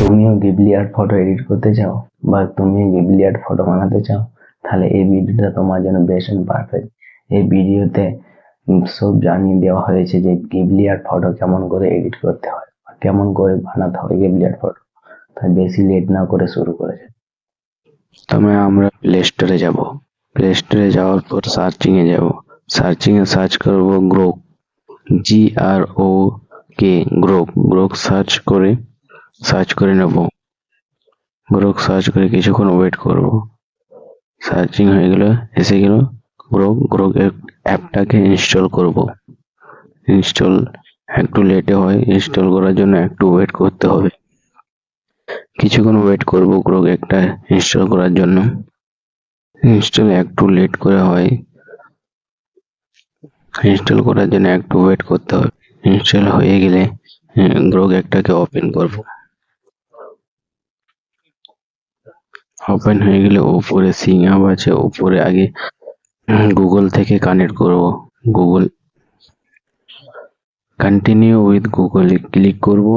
তুমিও Ghibli art photo edit করতে চাও বা তুমিও গিবলি আর্ট ফটো বানাতে চাও, তাহলে এই ভিডিওটা তোমার জন্য বেস্ট এন্ড পারফেক্ট। এই ভিডিওতে সব জানিয়ে দেওয়া হয়েছে যে গিবলি আর্ট ফটো কেমন করে এডিট করতে হয়, কেমন করে বানাতে হয় গিবলি আর্ট ফটো। তাই বেশি লেট না করে শুরু করেছে। তবে আমরা প্লে স্টোরে যাব। প্লে স্টোরে যাওয়ার পর সার্চিং এ যাব। সার্চিং এ সার্চ করব গ্রোক, GROK, গ্রোক সার্চ করে নেব। গ্রোক সার্চ করে কিছুক্ষণ ওয়েট করব। সার্চিং হয়ে গেল, এসে গেল গ্রোক অ্যাপটাকে ইনস্টল করব। ইনস্টল একটু লেটে হয়, ইনস্টল করার জন্য একটু ওয়েট করতে হবে। কিছুক্ষণ ওয়েট করব গ্রোক একটা ইনস্টল করার জন্য। ইনস্টল একটু লেট করে হয়, ইনস্টল করার জন্য একটু ওয়েট করতে হবে। ইনস্টল হয়ে গেলে গ্রোক একটাকে ওপেন করব। ওপেন হয়ে গেলে উপরে সিং আপ আছে, উপরে আগে গুগল থেকে কানেক্ট করব। Google continue with Google click করব।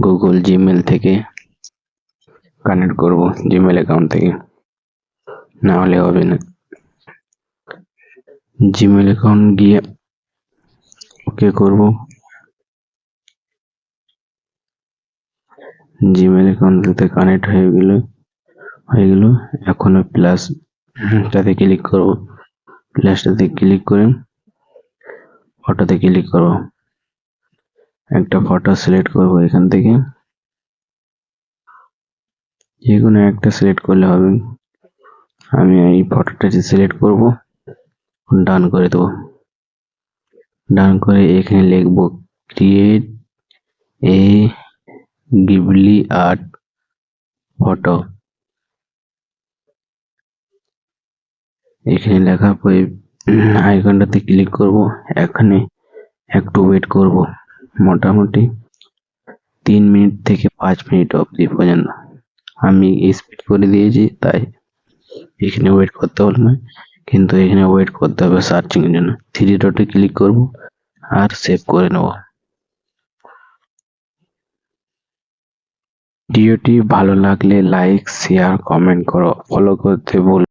গুগল জিমেল থেকে কানেক্ট করব, জিমেল অ্যাকাউন্ট থেকে, না হলে হবে না। জিমেল অ্যাকাউন্ট গিয়ে ওকে করব। জিমেল অ্যাকাউন্টতে কানেক্ট হয়ে গেল। এখন প্লাসটাতে ক্লিক করব। প্লাসটাতে ক্লিক করে ফটোতে ক্লিক করব। একটা ফটো সিলেক্ট করব এখান থেকে, যে কোনো একটা সিলেক্ট করলে হবে। আমি এই ফটোটাকে সিলেক্ট করব, ডান করে দেবো। ডান করে এখানে লিখব create a Ghibli art photo. এখানে লেখার পরে আইকনটাতে ক্লিক করব। এখানে একটু ওয়েট করব, মোটামুটি 3 মিনিট থেকে 5 মিনিট অবধি পর্যন্ত। আমি স্পিড করে দিয়েছি, তাই এখানে ওয়েট করতে হবে না, কিন্তু এখানে ওয়েট করতে হবে সার্চিং এর জন্য। 3 ডটে ক্লিক করব আর সেভ করে নেব। ভিডিওটি ভালো লাগলে লাইক, শেয়ার, কমেন্ট করো, ফলো করতে ভুল